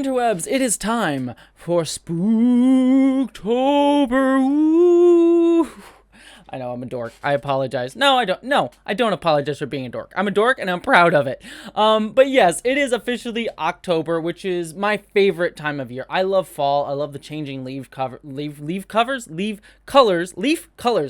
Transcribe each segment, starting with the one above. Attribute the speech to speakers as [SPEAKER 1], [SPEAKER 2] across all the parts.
[SPEAKER 1] interwebs, it is time for Spooktober. Woo! I know I'm a dork. I apologize. No, I don't. No, I don't apologize for being a dork. I'm a dork and I'm proud of it. But yes, it is officially October, which is my favorite time of year. I love fall. I love the changing leaf colors.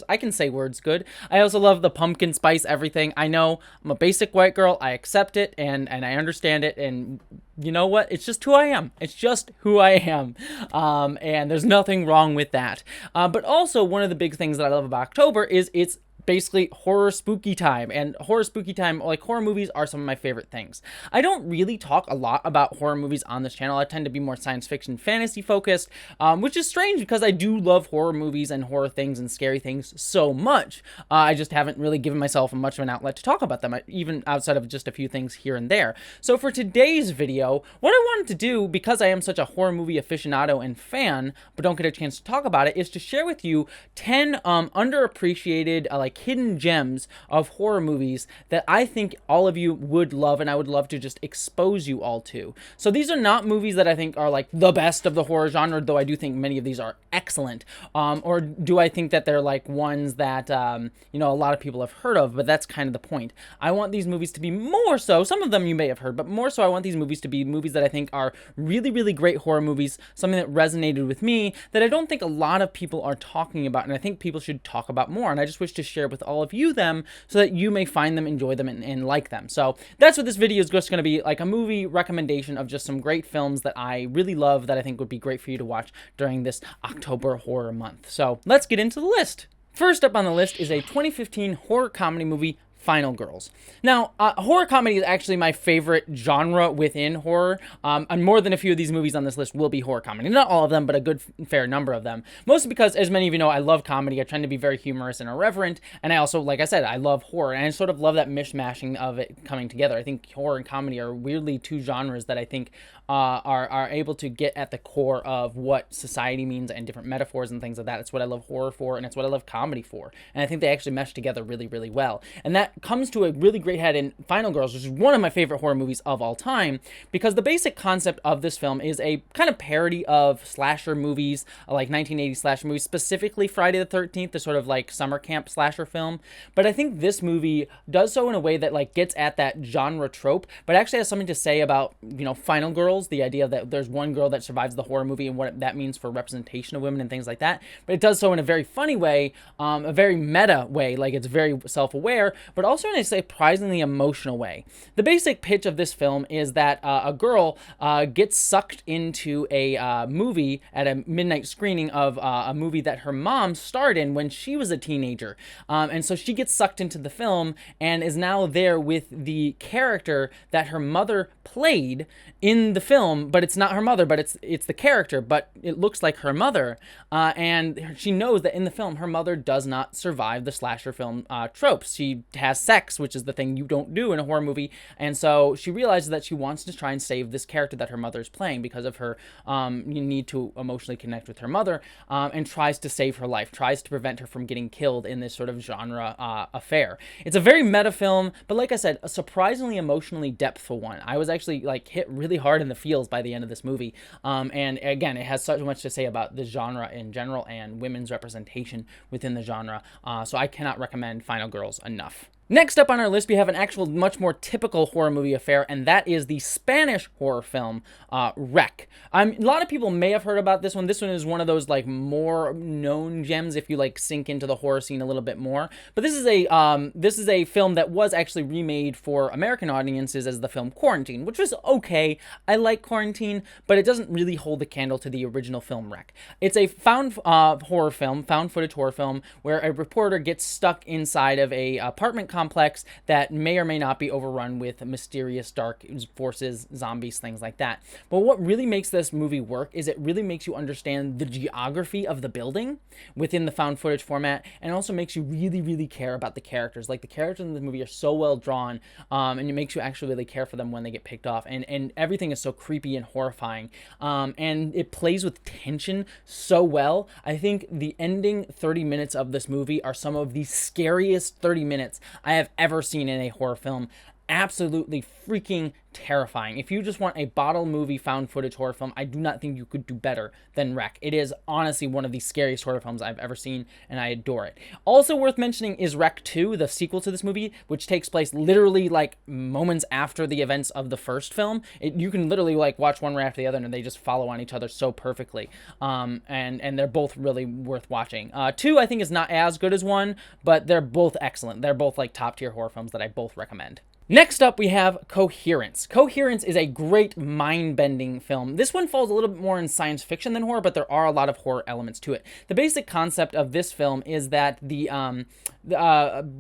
[SPEAKER 1] I can say words good. I also love the pumpkin spice everything. I know I'm a basic white girl. I accept it and I understand it, and you know what? It's just who I am. It's just who I am. And there's nothing wrong with that. But also, one of the big things that I love about October is it's basically horror spooky time, and horror spooky time, like horror movies, are some of my favorite things. I don't really talk a lot about horror movies on this channel. I tend to be more science fiction, fantasy focused, which is strange because I do love horror movies and horror things and scary things so much. I just haven't really given myself much of an outlet to talk about them, even outside of just a few things here and there. So for today's video, what I wanted to do, because I am such a horror movie aficionado and fan, but don't get a chance to talk about it, is to share with you 10 underappreciated, hidden gems of horror movies that I think all of you would love, and I would love to just expose you all to. So these are not movies that I think are like the best of the horror genre, though I do think many of these are excellent. Or do I think that they're like ones that, a lot of people have heard of, but that's kind of the point. I want these movies to be more so, some of them you may have heard, but more so I want these movies to be movies that I think are really, really great horror movies, something that resonated with me, that I don't think a lot of people are talking about, and I think people should talk about more, and I just wish to share with all of you them so that you may find them, enjoy them, and like them. So that's what this video is just going to be, like a movie recommendation of just some great films that I really love that I think would be great for you to watch during this October horror month. So let's get into the list. First up on the list is a 2015 horror comedy movie, Final Girls. Now, horror comedy is actually my favorite genre within horror, and more than a few of these movies on this list will be horror comedy. Not all of them, but a good fair number of them. Mostly because, as many of you know, I love comedy. I tend to be very humorous and irreverent, and I also, like I said, I love horror, and I sort of love that mishmashing of it coming together. I think horror and comedy are weirdly two genres that I think are able to get at the core of what society means and different metaphors and things like that. It's what I love horror for, and it's what I love comedy for, and I think they actually mesh together really, really well. And that comes to a really great head in Final Girls, which is one of my favorite horror movies of all time, because the basic concept of this film is a kind of parody of slasher movies, like 1980s slasher movies, specifically Friday the 13th, the sort of like summer camp slasher film. But I think this movie does so in a way that like gets at that genre trope, but actually has something to say about, Final Girls, the idea that there's one girl that survives the horror movie and what that means for representation of women and things like that. But it does so in a very funny way, a very meta way, like it's very self-aware, but also in a surprisingly emotional way. The basic pitch of this film is that a girl gets sucked into a movie at a midnight screening of a movie that her mom starred in when she was a teenager. And so she gets sucked into the film and is now there with the character that her mother played in the film, but it's not her mother, but it's the character, but it looks like her mother. And she knows that in the film, her mother does not survive the slasher film tropes. She has sex, which is the thing you don't do in a horror movie, and so she realizes that she wants to try and save this character that her mother is playing because of her need to emotionally connect with her mother, and tries to save her life, tries to prevent her from getting killed in this sort of genre affair. It's a very meta film, but like I said, a surprisingly emotionally depthful one. I was actually like hit really hard in the feels by the end of this movie, and again, it has so much to say about the genre in general and women's representation within the genre, so I cannot recommend Final Girls enough. Next up on our list, we have an actual much more typical horror movie affair, and that is the Spanish horror film, Rec. A lot of people may have heard about this one. This one is one of those like more known gems if you like sink into the horror scene a little bit more. But this is a film that was actually remade for American audiences as the film Quarantine, which was okay. I like Quarantine, but it doesn't really hold the candle to the original film Rec. It's a found footage horror film, where a reporter gets stuck inside of a apartment complex that may or may not be overrun with mysterious dark forces, zombies, things like that. But what really makes this movie work is it really makes you understand the geography of the building within the found footage format, and also makes you really, really care about the characters. Like, the characters in the movie are so well drawn, and it makes you actually really care for them when they get picked off, and everything is so creepy and horrifying, and it plays with tension so well. I think the ending 30 minutes of this movie are some of the scariest 30 minutes I have ever seen in a horror film absolutely freaking terrifying. If you just want a bottle movie found footage horror film, I do not think you could do better than Wreck. It is honestly one of the scariest horror films I've ever seen, and I adore it. Also worth mentioning is Wreck 2, the sequel to this movie, which takes place literally like moments after the events of the first film. You can literally like watch one right after the other, and they just follow on each other so perfectly. And they're both really worth watching. 2, I think, is not as good as 1, but they're both excellent. They're both like top tier horror films that I both recommend. Next up, we have Coherence. Coherence is a great mind-bending film. This one falls a little bit more in science fiction than horror, but there are a lot of horror elements to it. The basic concept of this film is that the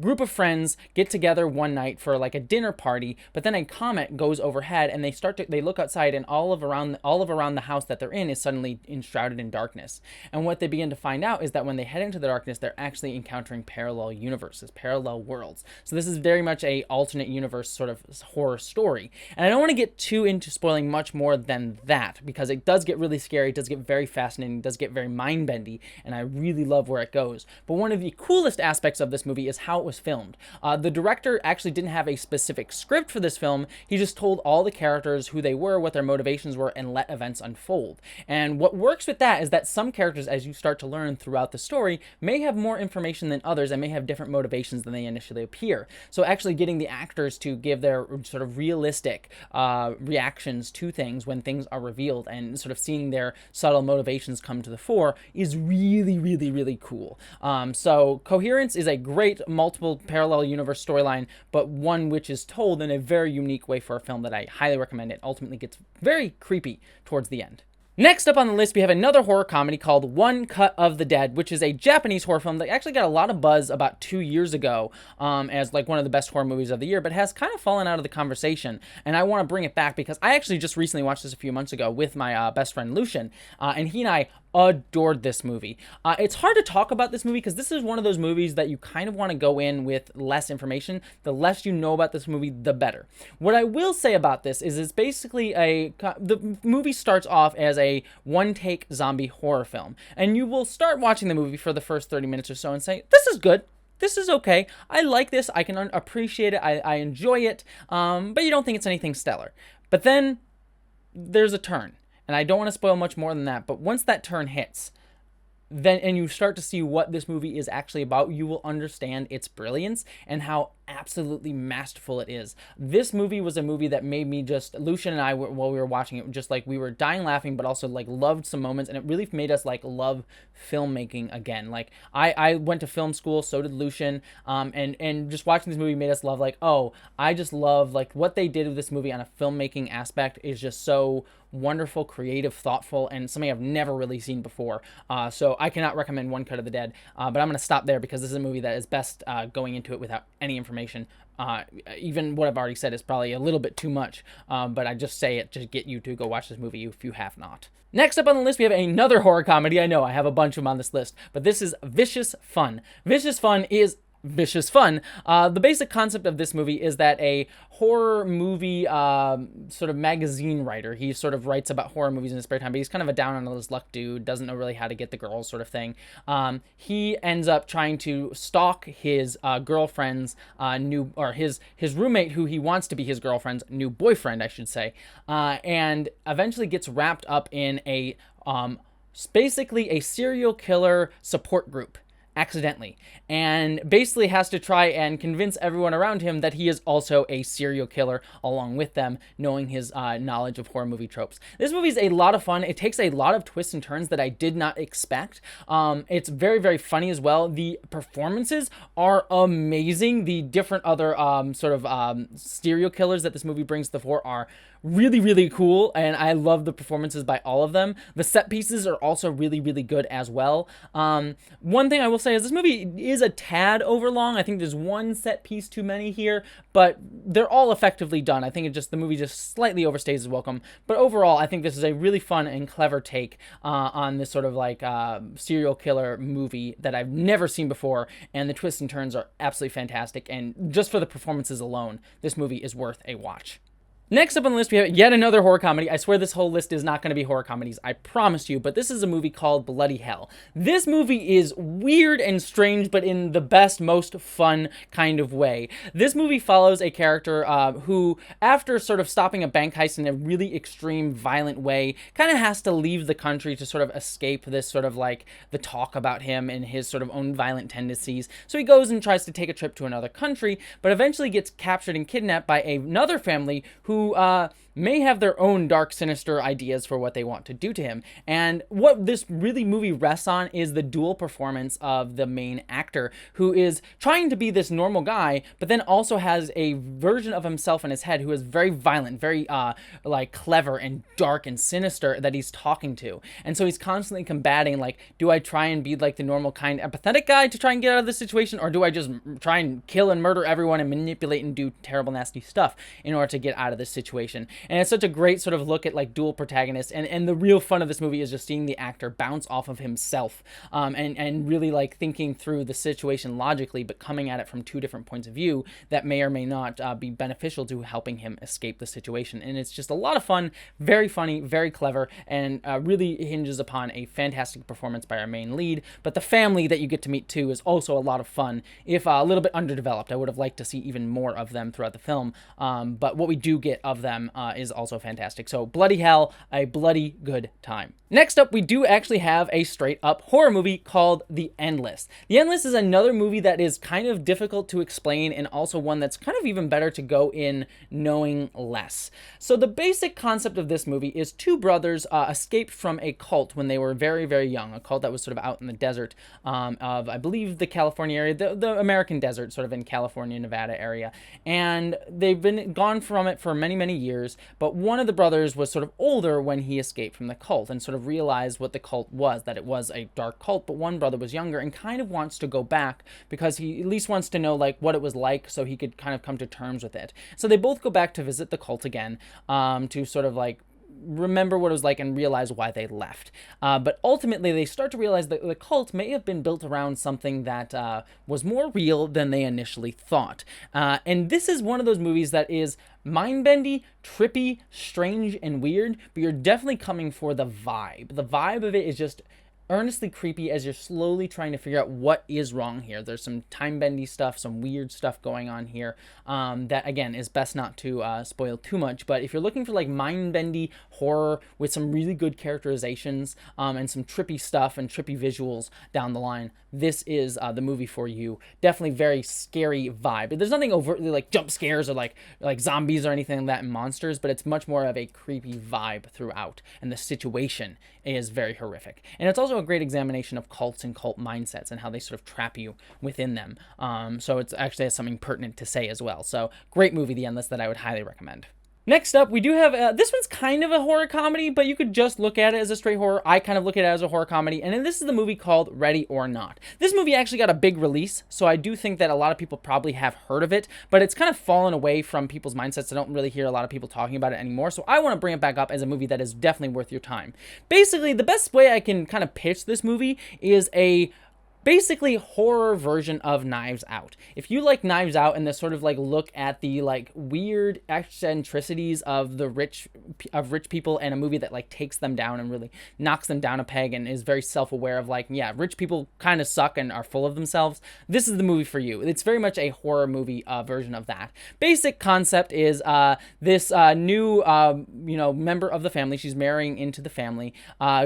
[SPEAKER 1] group of friends get together one night for like a dinner party, but then a comet goes overhead, and they look outside, and all of around the house that they're in is suddenly enshrouded in darkness. And what they begin to find out is that when they head into the darkness, they're actually encountering parallel universes, parallel worlds. So this is very much a alternate universe sort of horror story. And I don't want to get too into spoiling much more than that, because it does get really scary, it does get very fascinating, it does get very mind-bendy, and I really love where it goes. But one of the coolest aspects of this movie is how it was filmed. The director actually didn't have a specific script for this film. He just told all the characters who they were, what their motivations were, and let events unfold. And what works with that is that some characters, as you start to learn throughout the story, may have more information than others and may have different motivations than they initially appear. So actually getting the actors to give their sort of realistic reactions to things when things are revealed, and sort of seeing their subtle motivations come to the fore, is really, really, really cool. So Coherence is a great multiple parallel universe storyline, but one which is told in a very unique way for a film that I highly recommend. It ultimately gets very creepy towards the end. Next up on the list, we have another horror comedy called One Cut of the Dead, which is a Japanese horror film that actually got a lot of buzz about 2 years ago as like one of the best horror movies of the year, but has kind of fallen out of the conversation. And I want to bring it back because I actually just recently watched this a few months ago with my best friend Lucian, and he and I adored this movie. It's hard to talk about this movie because this is one of those movies that you kind of want to go in with less information. The less you know about this movie, the better. What I will say about this is it's basically the movie starts off as a one-take zombie horror film, and you will start watching the movie for the first 30 minutes or so and say, this is good. This is okay. I like this. I can appreciate it. I enjoy it. But you don't think it's anything stellar. But then there's a turn. And I don't want to spoil much more than that, but once that turn hits, then and you start to see what this movie is actually about, you will understand its brilliance and how absolutely masterful it is. This movie was a movie that made me just, Lucian and I, while we were watching it, just like we were dying laughing, but also like loved some moments, and it really made us like love filmmaking again. Like I went to film school, so did Lucian, and just watching this movie made us love like, oh, I just love like what they did with this movie on a filmmaking aspect is just so wonderful, creative, thoughtful, and something I've never really seen before. So I cannot recommend One Cut of the Dead, but I'm going to stop there because this is a movie that is best going into it without any information. Even what I've already said is probably a little bit too much, but I just say it to get you to go watch this movie if you have not. Next up on the list, we have another horror comedy. I know I have a bunch of them on this list, but this is Vicious Fun. Vicious Fun is vicious fun. The basic concept of this movie is that a horror movie sort of magazine writer, he sort of writes about horror movies in his spare time, but he's kind of a down on his luck dude, doesn't know really how to get the girls sort of thing. He ends up trying to stalk his girlfriend's his roommate, who he wants to be his girlfriend's new boyfriend, I should say, and eventually gets wrapped up in a basically a serial killer support group accidentally, and basically has to try and convince everyone around him that he is also a serial killer along with them, knowing his knowledge of horror movie tropes. This movie is a lot of fun. It takes a lot of twists and turns that I did not expect. It's very, very funny as well. The performances are amazing. The different other serial killers that this movie brings to the fore are really, really cool, and I love the performances by all of them. The set pieces are also really, really good as well. One thing I will say is this movie is a tad overlong. I think there's one set piece too many here, but they're all effectively done. I think the movie just slightly overstays its welcome. But overall, I think this is a really fun and clever take on this sort of like serial killer movie that I've never seen before, and the twists and turns are absolutely fantastic. And just for the performances alone, this movie is worth a watch. Next up on the list, we have yet another horror comedy. I swear this whole list is not going to be horror comedies, I promise you, but this is a movie called Bloody Hell. This movie is weird and strange, but in the best, most fun kind of way. This movie follows a character who, after sort of stopping a bank heist in a really extreme, violent way, kind of has to leave the country to sort of escape this sort of like the talk about him and his sort of own violent tendencies. So he goes and tries to take a trip to another country, but eventually gets captured and kidnapped by another family who may have their own dark, sinister ideas for what they want to do to him. And what this really movie rests on is the dual performance of the main actor, who is trying to be this normal guy, but then also has a version of himself in his head who is very violent, very like clever and dark and sinister that he's talking to. And so he's constantly combating, like, do I try and be like the normal, kind, empathetic guy to try and get out of this situation, or do I just try and kill and murder everyone and manipulate and do terrible, nasty stuff in order to get out of this situation? And it's such a great sort of look at like dual protagonists, and the real fun of this movie is just seeing the actor bounce off of himself, and really like thinking through the situation logically, but coming at it from two different points of view that may or may not be beneficial to helping him escape the situation. And it's just a lot of fun, very funny, very clever, and really hinges upon a fantastic performance by our main lead. But the family that you get to meet too is also a lot of fun, if a little bit underdeveloped. I would have liked to see even more of them throughout the film, but what we do get of them is also fantastic. So Bloody Hell, a bloody good time. Next up, we do actually have a straight up horror movie called The Endless. The Endless is another movie that is kind of difficult to explain, and also one that's kind of even better to go in knowing less. So the basic concept of this movie is two brothers escaped from a cult when they were very, very young, a cult that was sort of out in the desert of, I believe, the California area, the American desert, sort of in California, Nevada area. And they've been gone from it for many, many years, but one of the brothers was sort of older when he escaped from the cult and sort of realized what the cult was, that it was a dark cult, but one brother was younger and kind of wants to go back because he at least wants to know like what it was like so he could kind of come to terms with it. So they both go back to visit the cult again, to sort of like remember what it was like and realize why they left. But ultimately, they start to realize that the cult may have been built around something that was more real than they initially thought. And this is one of those movies that is mind-bendy, trippy, strange, and weird, but you're definitely coming for the vibe. The vibe of it is just earnestly creepy as you're slowly trying to figure out what is wrong here. There's some time-bendy stuff, some weird stuff going on here that, again, is best not to spoil too much. But if you're looking for like mind-bendy horror with some really good characterizations and some trippy stuff and trippy visuals down the line, this is the movie for you. Definitely very scary vibe. There's nothing overtly like jump scares or like zombies or anything like that and monsters, but it's much more of a creepy vibe throughout, and the situation is very horrific. And it's also a great examination of cults and cult mindsets and how they sort of trap you within them. So it's actually has something pertinent to say as well. So great movie, The Endless, that I would highly recommend. Next up, we do have, this one's kind of a horror comedy, but you could just look at it as a straight horror. I kind of look at it as a horror comedy, and then this is the movie called Ready or Not. This movie actually got a big release, so I do think that a lot of people probably have heard of it, but it's kind of fallen away from people's mindsets. I don't really hear a lot of people talking about it anymore, so I want to bring it back up as a movie that is definitely worth your time. Basically, the best way I can kind of pitch this movie is a basically horror version of Knives Out. If you like Knives Out and the sort of like look at the like weird eccentricities of the rich people, and a movie that like takes them down and really knocks them down a peg and is very self-aware of like, yeah, rich people kind of suck and are full of themselves, this is the movie for you. It's very much a horror movie version of that. Basic concept is this new member of the family, she's marrying into the family,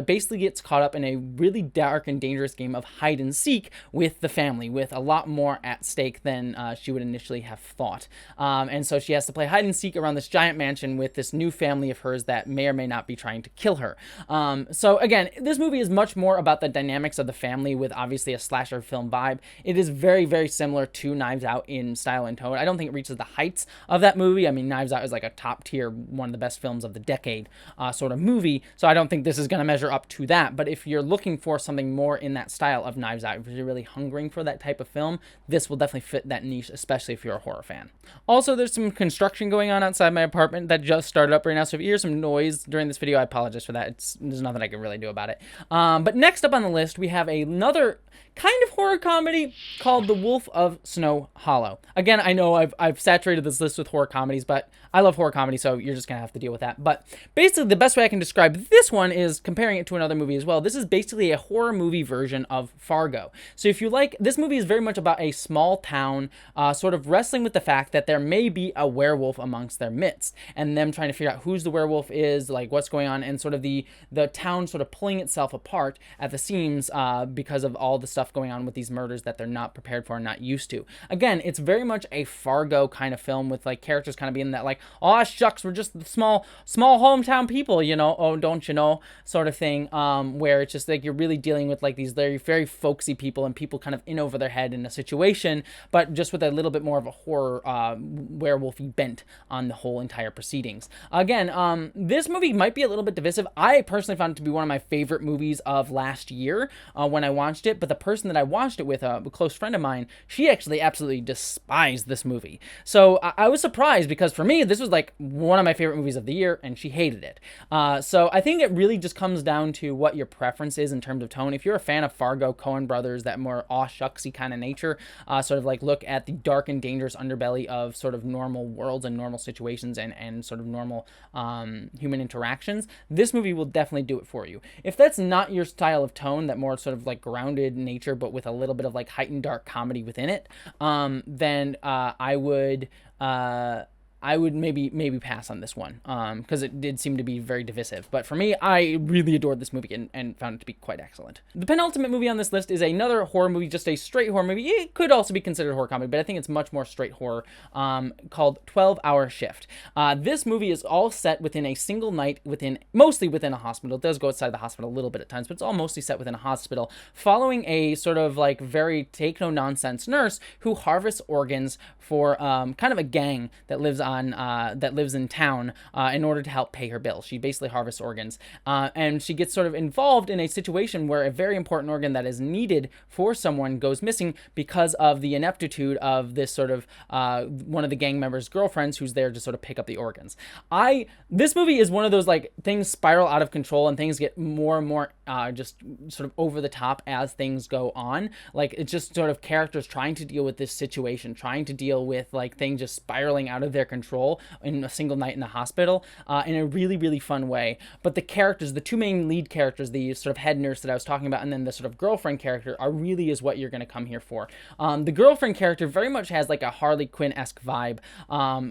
[SPEAKER 1] basically gets caught up in a really dark and dangerous game of hide and seek with the family, with a lot more at stake than she would initially have thought. And so she has to play hide and seek around this giant mansion with this new family of hers that may or may not be trying to kill her. So again, this movie is much more about the dynamics of the family, with obviously a slasher film vibe. It is very, very similar to Knives Out in style and tone. I don't think it reaches the heights of that movie. I mean, Knives Out is like a top tier, one of the best films of the decade sort of movie, so I don't think this is going to measure up to that. But if you're looking for something more in that style of Knives Out, if you're really hungering for that type of film, this will definitely fit that niche, especially if you're a horror fan. Also, there's some construction going on outside my apartment that just started up right now, so if you hear some noise during this video, I apologize for that. There's nothing I can really do about it. But next up on the list, we have another kind of horror comedy called The Wolf of Snow Hollow. Again, I know I've saturated this list with horror comedies, but I love horror comedy, so you're just gonna have to deal with that. But basically, the best way I can describe this one is comparing it to another movie as well. This is basically a horror movie version of Fargo. So if you like, this movie is very much about a small town sort of wrestling with the fact that there may be a werewolf amongst their midst, and them trying to figure out who's the werewolf is, like what's going on, and sort of the town sort of pulling itself apart at the seams because of all the stuff going on with these murders that they're not prepared for and not used to. Again, it's very much a Fargo kind of film with like characters kind of being that like, oh shucks, we're just the small hometown people, you know, oh don't you know, sort of thing, where it's just like you're really dealing with like these very, very folksy people and people kind of in over their head in a situation, but just with a little bit more of a horror werewolfy bent on the whole entire proceedings. Again, this movie might be a little bit divisive. I personally found it to be one of my favorite movies of last year when I watched it, but the person that I watched it with, a close friend of mine, she actually absolutely despised this movie. So I was surprised because for me, this was like one of my favorite movies of the year, and she hated it. So I think it really just comes down to what your preference is in terms of tone. If you're a fan of Fargo, Coen Brothers, that more aw-shucksy kind of nature, sort of like look at the dark and dangerous underbelly of sort of normal worlds and normal situations and sort of normal human interactions, this movie will definitely do it for you. If that's not your style of tone, that more sort of like grounded nature but with a little bit of like heightened dark comedy within it, then I would maybe pass on this one, because it did seem to be very divisive. But for me, I really adored this movie and found it to be quite excellent. The penultimate movie on this list is another horror movie, just a straight horror movie. It could also be considered horror comedy, but I think it's much more straight horror, called 12-Hour Shift. This movie is all set within a single night, mostly within a hospital. It does go outside the hospital a little bit at times, but it's all mostly set within a hospital, following a sort of like very take-no-nonsense nurse who harvests organs for kind of a gang that lives in town in order to help pay her bills. She basically harvests organs, and she gets sort of involved in a situation where a very important organ that is needed for someone goes missing because of the ineptitude of this sort of one of the gang members' girlfriends who's there to sort of pick up the organs. This movie is one of those like things spiral out of control and things get more and more just sort of over the top as things go on. Like it's just sort of characters trying to deal with this situation, trying to deal with like things just spiraling out of their control in a single night in the hospital, in a really, really fun way. But the characters, the two main lead characters, the sort of head nurse that I was talking about, and then the sort of girlfriend character, are really is what you're going to come here for. The girlfriend character very much has like a Harley Quinn-esque vibe,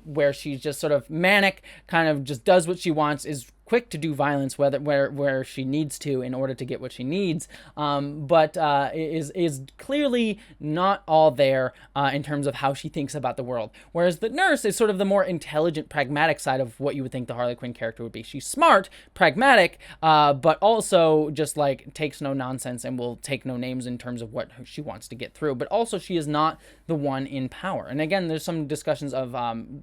[SPEAKER 1] where she's just sort of manic, kind of just does what she wants, is quick to do violence where she needs to in order to get what she needs, but is clearly not all there in terms of how she thinks about the world. Whereas the nurse is sort of the more intelligent, pragmatic side of what you would think the Harley Quinn character would be. She's smart, pragmatic, but also just like takes no nonsense and will take no names in terms of what she wants to get through. But also she is not the one in power. And again, there's some discussions of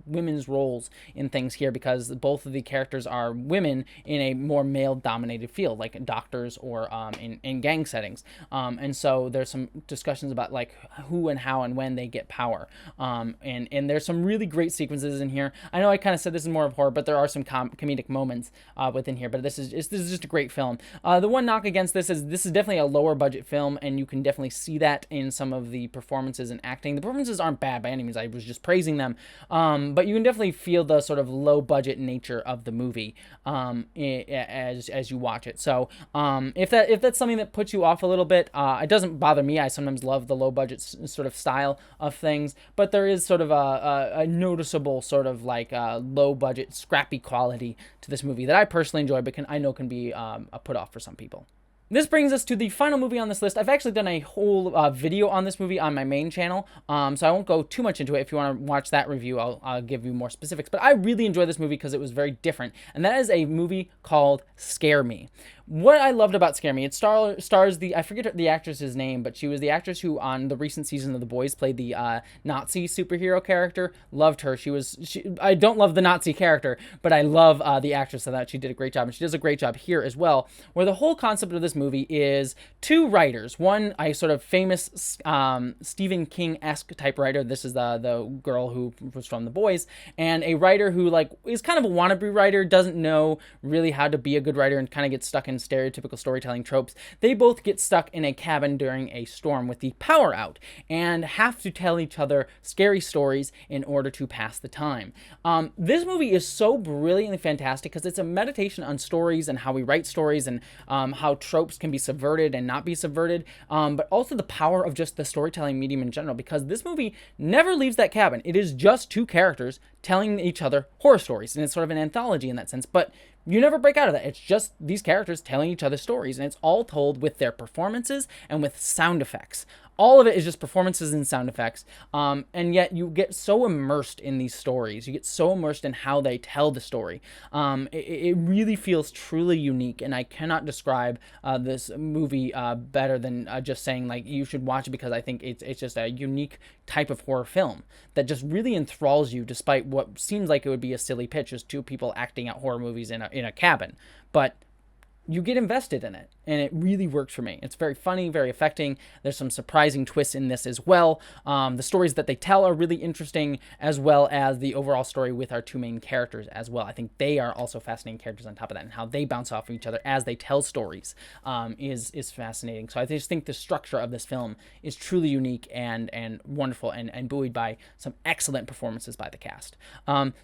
[SPEAKER 1] women's roles in things here because both of the characters are women in a more male-dominated field, like doctors or in gang settings. And so there's some discussions about like who and how and when they get power. And there's some really great sequences in here. I know I kind of said this is more of horror, but there are some comedic moments within here. But this is just a great film. The one knock against this is definitely a lower budget film, and you can definitely see that in some of the performances and acting. The performances aren't bad by any means. I was just praising them. But you can definitely feel the sort of low budget nature of the movie. As you watch it. So if that's something that puts you off a little bit, it doesn't bother me. I sometimes love the low budget sort of style of things, but there is sort of a noticeable sort of like low budget scrappy quality to this movie that I personally enjoy, but I know can be a put off for some people. This brings us to the final movie on this list. I've actually done a whole video on this movie on my main channel, so I won't go too much into it. If you want to watch that review, I'll give you more specifics. But I really enjoyed this movie because it was very different, and that is a movie called Scare Me. What I loved about Scare Me, it stars the, I forget the actress's name, but she was the actress who on the recent season of The Boys played the Nazi superhero character. Loved her. I don't love the Nazi character, but I love the actress of that. She did a great job, and she does a great job here as well, where the whole concept of this movie movie is two writers. One, a sort of famous Stephen King-esque type writer. This is the girl who was from The Boys, and a writer who like is kind of a wannabe writer, doesn't know really how to be a good writer, and kind of gets stuck in stereotypical storytelling tropes. They both get stuck in a cabin during a storm with the power out, and have to tell each other scary stories in order to pass the time. This movie is so brilliantly fantastic because it's a meditation on stories and how we write stories, and how tropes can be subverted and not be subverted, but also the power of just the storytelling medium in general, because this movie never leaves that cabin. It is just two characters telling each other horror stories, and it's sort of an anthology in that sense, but you never break out of that. It's just these characters telling each other stories, and it's all told with their performances and with sound effects. All of it is just performances and sound effects, and yet you get so immersed in these stories. You get so immersed in how they tell the story. It really feels truly unique, and I cannot describe this movie better than just saying like you should watch it, because I think it's just a unique type of horror film that just really enthralls you, despite what seems like it would be a silly pitch, just two people acting out horror movies in a cabin. But you get invested in it, and it really works for me. It's very funny, very affecting. There's some surprising twists in this as well. The stories that they tell are really interesting, as well as the overall story with our two main characters as well. I think they are also fascinating characters on top of that, and how they bounce off of each other as they tell stories is fascinating. So I just think the structure of this film is truly unique and wonderful, and buoyed by some excellent performances by the cast.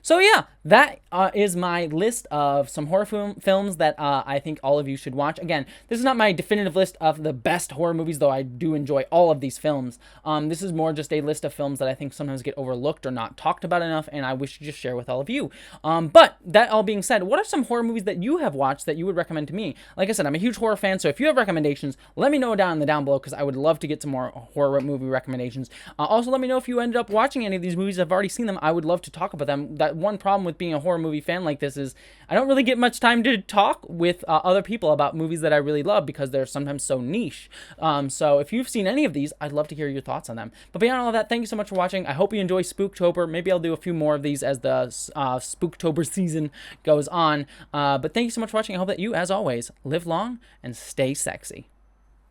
[SPEAKER 1] So yeah, that is my list of some horror films that I think all of you should watch. Again, this is not my definitive list of the best horror movies, though I do enjoy all of these films. This is more just a list of films that I think sometimes get overlooked or not talked about enough, and I wish to just share with all of you. But that all being said, what are some horror movies that you have watched that you would recommend to me? Like I said, I'm a huge horror fan, so if you have recommendations, let me know down below, because I would love to get some more horror movie recommendations. Also, let me know if you ended up watching any of these movies. I've already seen them. I would love to talk about them. That one problem with being a horror movie fan like this is I don't really get much time to talk with other people about movies that I really love, because they're sometimes so niche. So if you've seen any of these, I'd love to hear your thoughts on them. But beyond all of that, thank you so much for watching. I hope you enjoy Spooktober. Maybe I'll do a few more of these as the Spooktober season goes on. But thank you so much for watching. I hope that you, as always, live long and stay sexy.